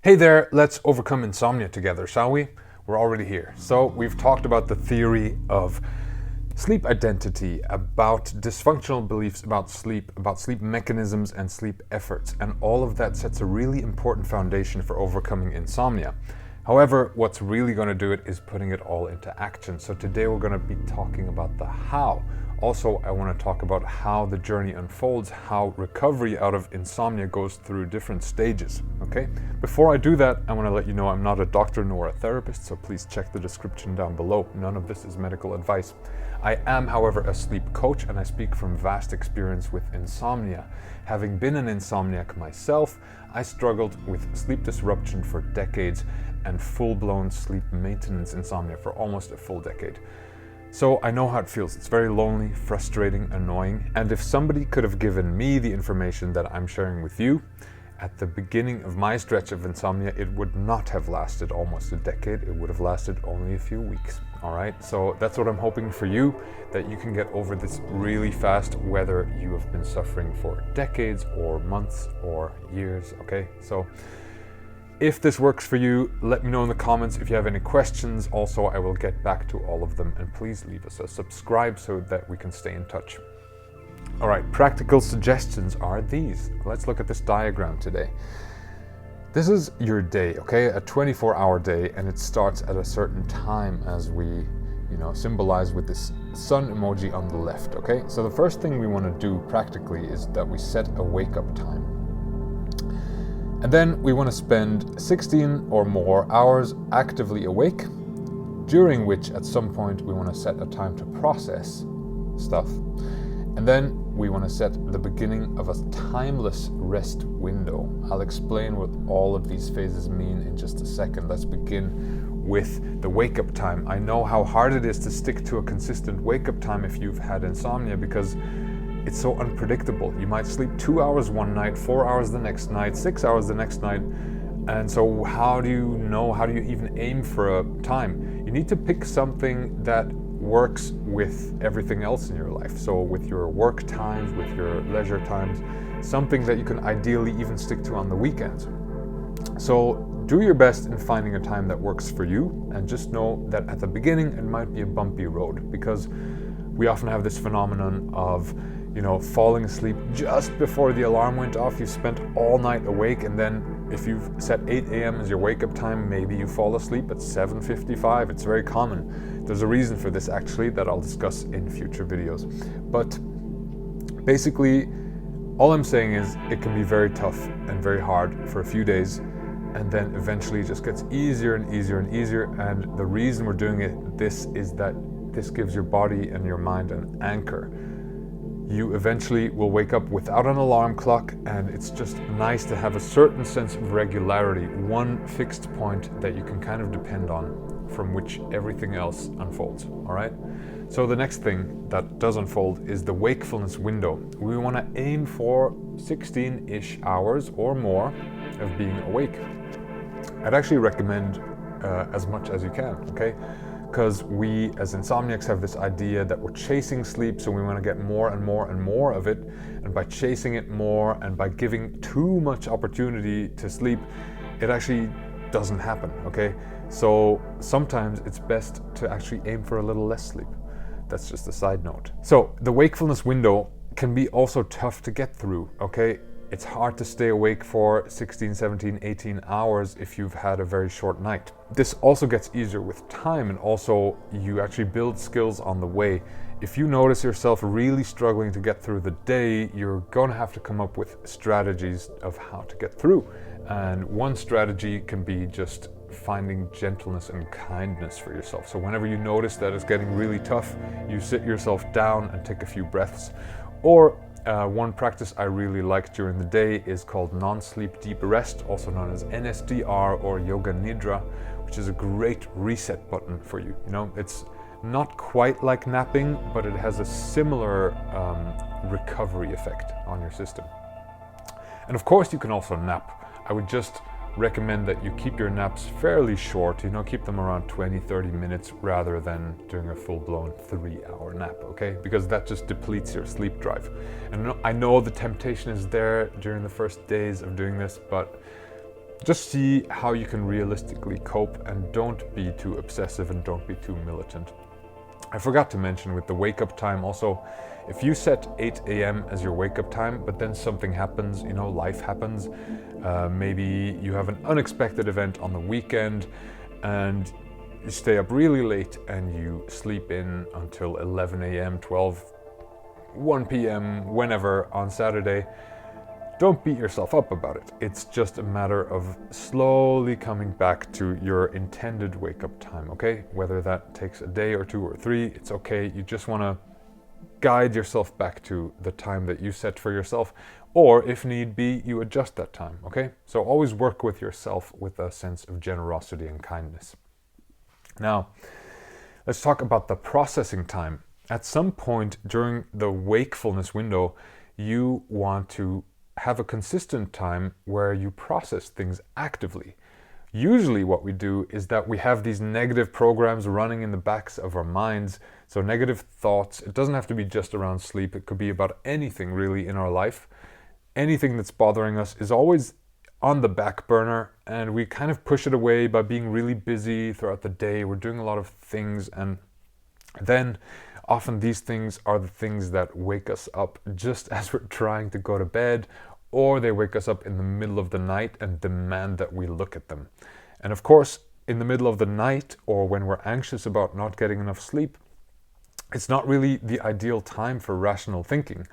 Hey there, let's overcome insomnia together, shall we? We're already here. So we've talked about the theory of sleep identity, about dysfunctional beliefs about sleep mechanisms and sleep efforts, and all of that sets a really important foundation for overcoming insomnia. However, what's really going to do it is putting it all into action. So today we're going to be talking about the how. Also, I want to talk about how the journey unfolds, how recovery out of insomnia goes through different stages, okay? Before I do that, I want to let you know I'm not a doctor nor a therapist, so please check the description down below. None of this is medical advice. I am, however, a sleep coach, and I speak from vast experience with insomnia. Having been an insomniac myself, I struggled with sleep disruption for decades and full-blown sleep maintenance insomnia for almost a full decade. So I know how it feels. It's very lonely, frustrating, annoying. And if somebody could have given me the information that I'm sharing with you at the beginning of my stretch of insomnia, it would not have lasted almost a decade. It would have lasted only a few weeks. All right. So that's what I'm hoping for you, that you can get over this really fast, whether you have been suffering for decades or months or years. Okay. So if this works for you, let me know in the comments. If you have any questions, also I will get back to all of them, and please leave us a subscribe so that we can stay in touch. All right, practical suggestions are these. Let's look at this diagram today. This is your day, okay? A 24-hour day, and it starts at a certain time, as we symbolize with this sun emoji on the left, okay? So the first thing we want to do practically is that we set a wake-up time. And then we want to spend 16 or more hours actively awake, during which at some point we want to set a time to process stuff. And then we want to set the beginning of a timeless rest window. I'll explain what all of these phases mean in just a second. Let's begin with the wake-up time. I know how hard it is to stick to a consistent wake-up time if you've had insomnia, because it's so unpredictable. You might sleep 2 hours one night, 4 hours the next night, 6 hours the next night. And so how do you even aim for a time? You need to pick something that works with everything else in your life. So with your work times, with your leisure times, something that you can ideally even stick to on the weekends. So do your best in finding a time that works for you, and just know that at the beginning it might be a bumpy road, because we often have this phenomenon of falling asleep just before the alarm went off. You've spent all night awake, and then if you've set 8 a.m. as your wake-up time, maybe you fall asleep at 7:55. It's very common. There's a reason for this, actually, that I'll discuss in future videos. But basically, all I'm saying is it can be very tough and very hard for a few days, and then eventually it just gets easier and easier and easier. And the reason we're doing this is that this gives your body and your mind an anchor. You eventually will wake up without an alarm clock, and it's just nice to have a certain sense of regularity, one fixed point that you can kind of depend on, from which everything else unfolds, all right? So the next thing that does unfold is the wakefulness window. We want to aim for 16-ish hours or more of being awake. I'd actually recommend as much as you can, okay? Because we as insomniacs have this idea that we're chasing sleep, so we want to get more and more and more of it. And by chasing it more and by giving too much opportunity to sleep, it actually doesn't happen, okay? So sometimes it's best to actually aim for a little less sleep. That's just a side note. So the wakefulness window can be also tough to get through, okay? It's hard to stay awake for 16, 17, 18 hours if you've had a very short night. This also gets easier with time, and also you actually build skills on the way. If you notice yourself really struggling to get through the day, you're going to have to come up with strategies of how to get through. And one strategy can be just finding gentleness and kindness for yourself. So whenever you notice that it's getting really tough, you sit yourself down and take a few breaths. Or one practice I really like during the day is called non-sleep deep rest, also known as NSDR or Yoga Nidra, which is a great reset button for you. It's not quite like napping, but it has a similar recovery effect on your system. And of course, you can also nap. I would just recommend that you keep your naps fairly short, keep them around 20-30 minutes rather than doing a full-blown 3-hour nap, okay? Because that just depletes your sleep drive. And I know the temptation is there during the first days of doing this, but Just see how you can realistically cope, and don't be too obsessive and don't be too militant. I forgot to mention with the wake up time also, if you set 8 a.m. as your wake up time, but then something happens, life happens, maybe you have an unexpected event on the weekend and you stay up really late and you sleep in until 11 a.m., 12, 1 p.m., whenever on Saturday, don't beat yourself up about it. It's just a matter of slowly coming back to your intended wake-up time, okay? Whether that takes a day or 2 or 3, it's okay. You just want to guide yourself back to the time that you set for yourself, or if need be, you adjust that time, okay? So always work with yourself with a sense of generosity and kindness. Now, let's talk about the processing time. At some point during the wakefulness window, you want to have a consistent time where you process things actively. Usually what we do is that we have these negative programs running in the backs of our minds. So negative thoughts, it doesn't have to be just around sleep, it could be about anything really in our life. Anything that's bothering us is always on the back burner, and we kind of push it away by being really busy throughout the day. We're doing a lot of things, and then often these things are the things that wake us up just as we're trying to go to bed, or they wake us up in the middle of the night and demand that we look at them. And of course, in the middle of the night, or when we're anxious about not getting enough sleep, it's not really the ideal time for rational thinking.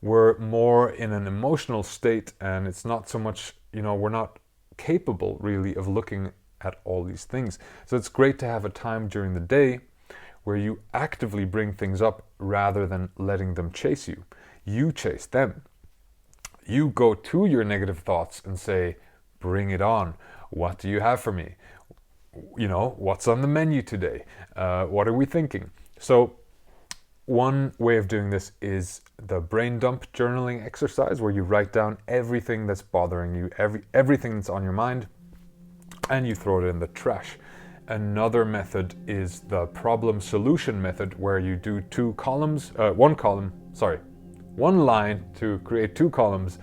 We're more in an emotional state, and it's not so much, we're not capable really of looking at all these things. So it's great to have a time during the day where you actively bring things up rather than letting them chase you. You chase them. You go to your negative thoughts and say, bring it on. What do you have for me? What's on the menu today? What are we thinking? So one way of doing this is the brain dump journaling exercise, where you write down everything that's bothering you, everything that's on your mind, and you throw it in the trash. Another method is the problem solution method, where you do one line to create 2 columns.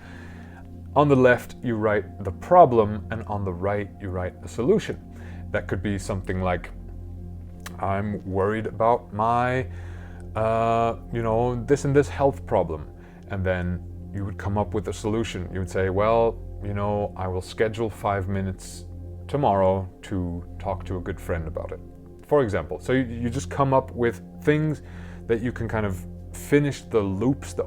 On the left, you write the problem, and on the right, you write the solution. That could be something like, I'm worried about my, this and this health problem. And then you would come up with a solution. You would say, well, I will schedule 5 minutes tomorrow to talk to a good friend about it, for example. So you just come up with things that you can kind of finish the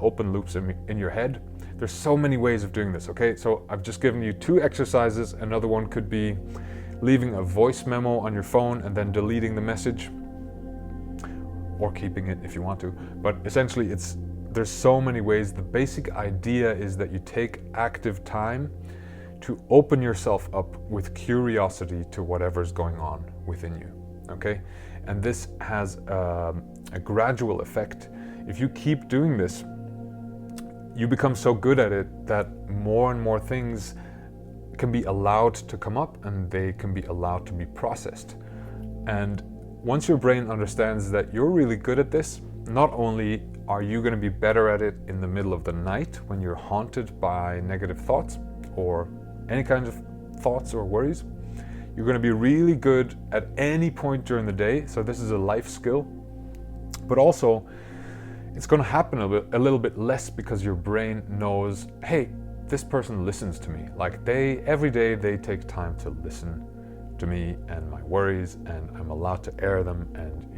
open loops in your head. There's so many ways of doing this, okay? So I've just given you 2 exercises. Another one could be leaving a voice memo on your phone and then deleting the message, or keeping it if you want to. But essentially there's so many ways. The basic idea is that you take active time to open yourself up with curiosity to whatever's going on within you, okay? And this has a gradual effect. If you keep doing this, you become so good at it that more and more things can be allowed to come up, and they can be allowed to be processed. And once your brain understands that you're really good at this, not only are you going to be better at it in the middle of the night when you're haunted by negative thoughts or any kind of thoughts or worries, you're going to be really good at any point during the day. So this is a life skill, but also it's going to happen a little bit less, because your brain knows, hey, this person listens to me. Like every day they take time to listen to me and my worries, and I'm allowed to air them. And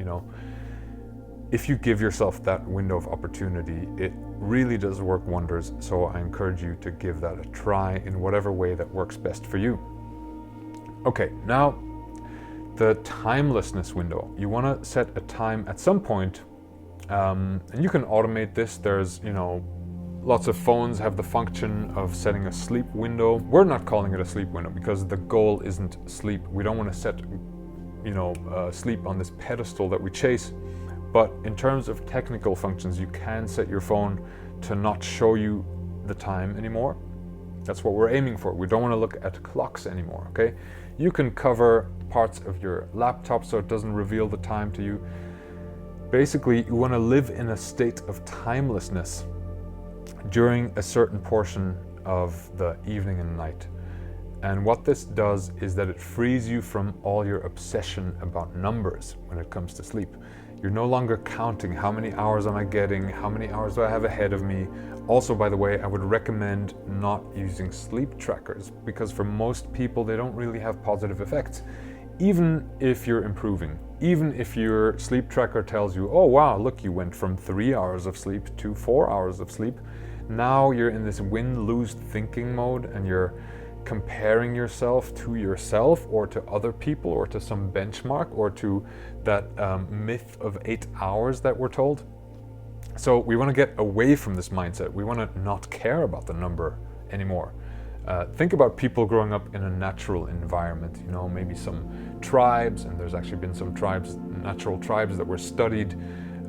if you give yourself that window of opportunity, it really does work wonders. So I encourage you to give that a try in whatever way that works best for you. Okay, now the timelessness window. You want to set a time at some point, and you can automate this. There's, lots of phones have the function of setting a sleep window. We're not calling it a sleep window because the goal isn't sleep. We don't want to set, sleep on this pedestal that we chase. But in terms of technical functions, you can set your phone to not show you the time anymore. That's what we're aiming for. We don't want to look at clocks anymore, okay? You can cover parts of your laptop so it doesn't reveal the time to you. Basically, you want to live in a state of timelessness during a certain portion of the evening and night. And what this does is that it frees you from all your obsession about numbers when it comes to sleep. You're no longer counting how many hours am I getting, how many hours do I have ahead of me. Also, by the way, I would recommend not using sleep trackers, because for most people they don't really have positive effects. Even if you're improving, even if your sleep tracker tells you, oh wow, look, you went from 3 hours of sleep to 4 hours of sleep, now you're in this win-lose thinking mode and you're comparing yourself to yourself or to other people or to some benchmark or to that myth of 8 hours that we're told. So we want to get away from this mindset. We want to not care about the number anymore. Think about people growing up in a natural environment, you know, maybe some tribes, and there's actually been some tribes, natural tribes that were studied,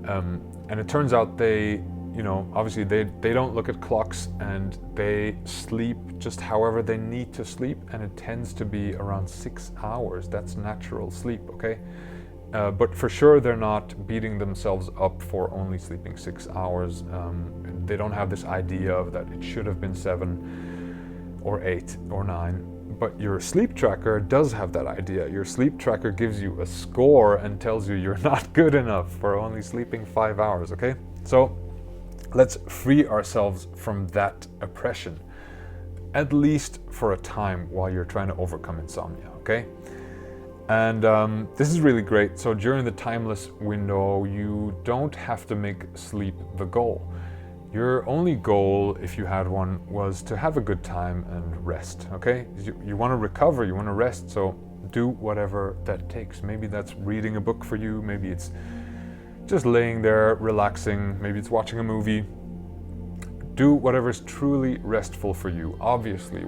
and it turns out they, you know, obviously they don't look at clocks and they sleep just however they need to sleep, and it tends to be around 6 hours. That's natural sleep, okay? But for sure they're not beating themselves up for only sleeping 6 hours. They don't have this idea of that it should have been 7 or 8 or 9. But your sleep tracker does have that idea. Your sleep tracker gives you a score and tells you you're not good enough for only sleeping 5 hours, okay? So let's free ourselves from that oppression, at least for a time while you're trying to overcome insomnia, okay? And this is really great. So during the timeless window, you don't have to make sleep the goal. Your only goal, if you had one, was to have a good time and rest, okay? You want to recover, you want to rest, so do whatever that takes. Maybe that's reading a book for you, maybe it's just laying there, relaxing, maybe it's watching a movie. Do whatever is truly restful for you. Obviously,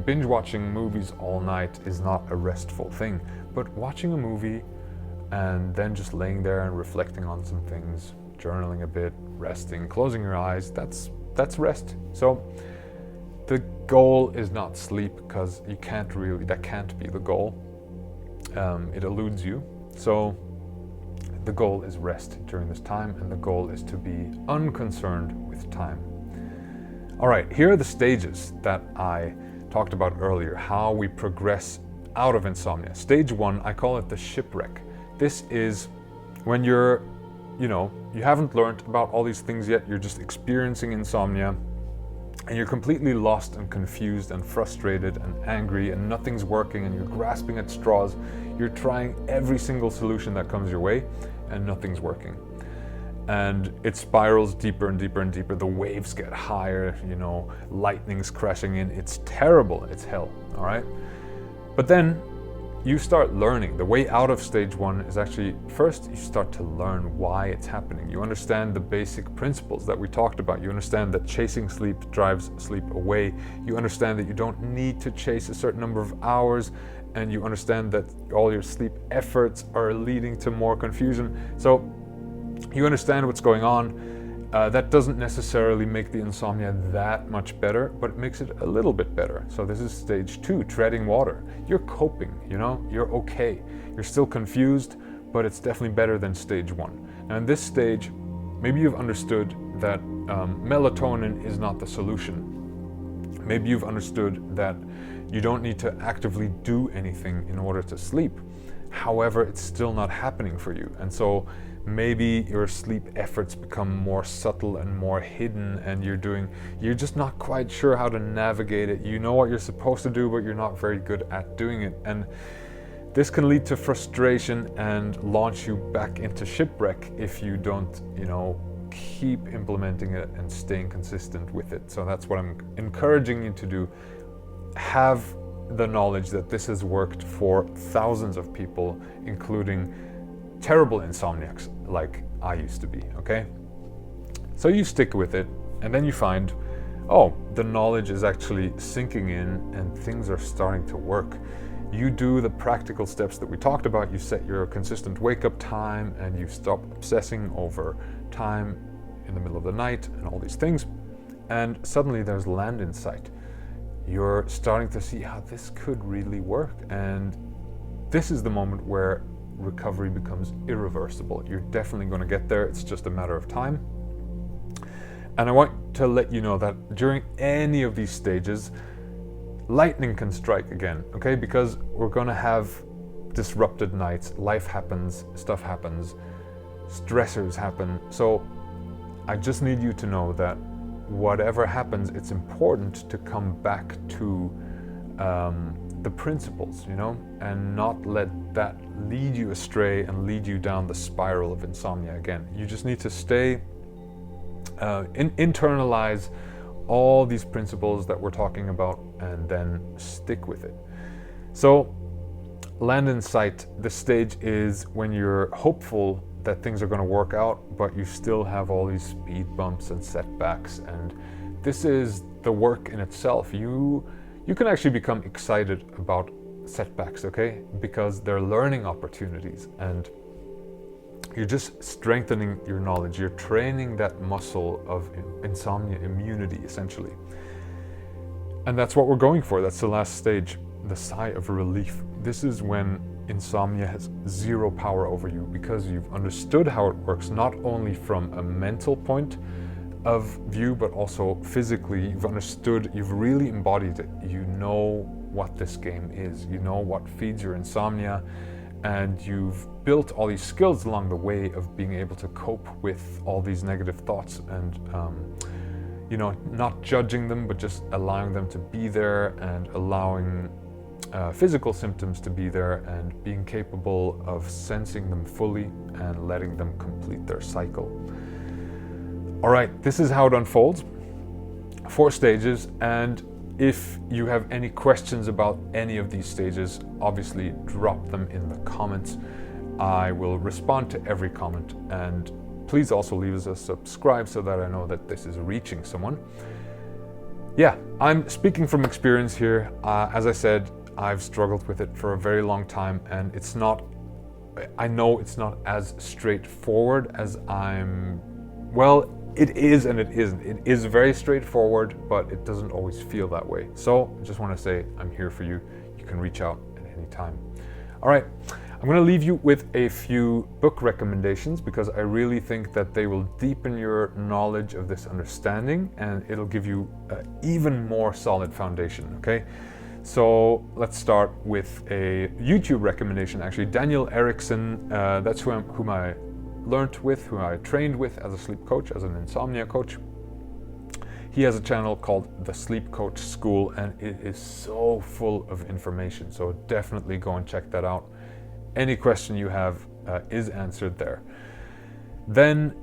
binge watching movies all night is not a restful thing, but watching a movie and then just laying there and reflecting on some things, journaling a bit, resting, closing your eyes, that's rest. So the goal is not sleep, because that can't be the goal. It eludes you. So the goal is rest during this time, and the goal is to be unconcerned with time. All right, here are the stages that I talked about earlier, how we progress out of insomnia. Stage 1, I call it the shipwreck. This is when you haven't learned about all these things yet, you're just experiencing insomnia, and you're completely lost and confused and frustrated and angry, and nothing's working, and you're grasping at straws. You're trying every single solution that comes your way, and nothing's working. And it spirals deeper and deeper and deeper. The waves get higher, lightning's crashing in. It's terrible, it's hell, all right? But then you start learning. The way out of stage 1 is actually, first you start to learn why it's happening. You understand the basic principles that we talked about. You understand that chasing sleep drives sleep away. You understand that you don't need to chase a certain number of hours, and you understand that all your sleep efforts are leading to more confusion. So you understand what's going on. That doesn't necessarily make the insomnia that much better, but it makes it a little bit better. So this is stage 2, treading water. You're coping, you're okay. You're still confused, but it's definitely better than stage 1. Now in this stage, maybe you've understood that melatonin is not the solution. Maybe you've understood that you don't need to actively do anything in order to sleep. However, it's still not happening for you. And so maybe your sleep efforts become more subtle and more hidden, and you're just not quite sure how to navigate it. You know what you're supposed to do, but you're not very good at doing it. And this can lead to frustration and launch you back into shipwreck if you don't, keep implementing it and staying consistent with it. So that's what I'm encouraging you to do. Have the knowledge that this has worked for thousands of people, including terrible insomniacs like I used to be, okay? So you stick with it, and then you find, the knowledge is actually sinking in and things are starting to work. You do the practical steps that we talked about. You set your consistent wake-up time, and you stop obsessing over time in the middle of the night and all these things, and suddenly there's land in sight. You're starting to see how this could really work, and this is the moment where recovery becomes irreversible. You're definitely going to get there. It's just a matter of time. And I want to let you know that during any of these stages, lightning can strike again, okay? Because we're gonna have disrupted nights, life happens, stuff happens, stressors happen. So I just need you to know that whatever happens, it's important to come back to the principles, you know, and not let that lead you astray and lead you down the spiral of insomnia again. You just need to stay, internalize all these principles that we're talking about and then stick with it. So land in sight, the stage is when you're hopeful that things are going to work out, but you still have all these speed bumps and setbacks, and this is the work in itself. You can actually become excited about setbacks, okay? Because they're learning opportunities, and you're just strengthening your knowledge. You're training that muscle of insomnia immunity, essentially. And that's what we're going for. That's the last stage, the sigh of relief. This is when insomnia has zero power over you, because you've understood how it works, not only from a mental point of view, but also physically. You've understood, you've really embodied it. You know what this game is. You know what feeds your insomnia, and you've built all these skills along the way of being able to cope with all these negative thoughts and you know, not judging them, but just allowing them to be there, and allowing physical symptoms to be there, and being capable of sensing them fully and letting them complete their cycle. All right, this is how it unfolds. 4 stages, and if you have any questions about any of these stages, obviously drop them in the comments. I will respond to every comment, and please also leave us a subscribe so that I know that this is reaching someone. Yeah, I'm speaking from experience here. As I said, I've struggled with it for a very long time, and I know it's not as straightforward as it is and it isn't. It is very straightforward, but it doesn't always feel that way. So I just want to say I'm here for you. You can reach out at any time. All right, I'm going to leave you with a few book recommendations, because I really think that they will deepen your knowledge of this understanding, and it'll give you an even more solid foundation, okay? So let's start with a YouTube recommendation, actually. Daniel Erickson, that's whom I learned with, who I trained with as a sleep coach, as an insomnia coach. He has a channel called The Sleep Coach School, and it is so full of information. So definitely go and check that out. Any question you have is answered there. Then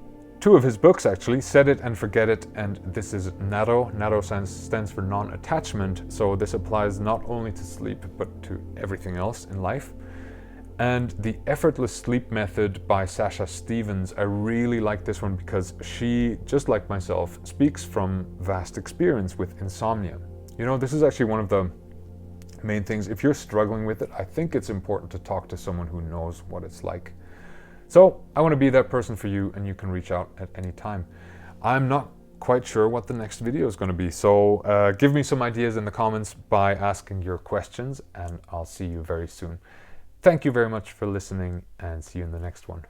2 of his books, actually, Set It and Forget It, and this is NATO. NATO stands for non-attachment, so this applies not only to sleep, but to everything else in life. And The Effortless Sleep Method by Sasha Stevens. I really like this one because she, just like myself, speaks from vast experience with insomnia. You know, this is actually one of the main things. If you're struggling with it, I think it's important to talk to someone who knows what it's like. So I want to be that person for you, and you can reach out at any time. I'm not quite sure what the next video is going to be, so give me some ideas in the comments by asking your questions, and I'll see you very soon. Thank you very much for listening, and see you in the next one.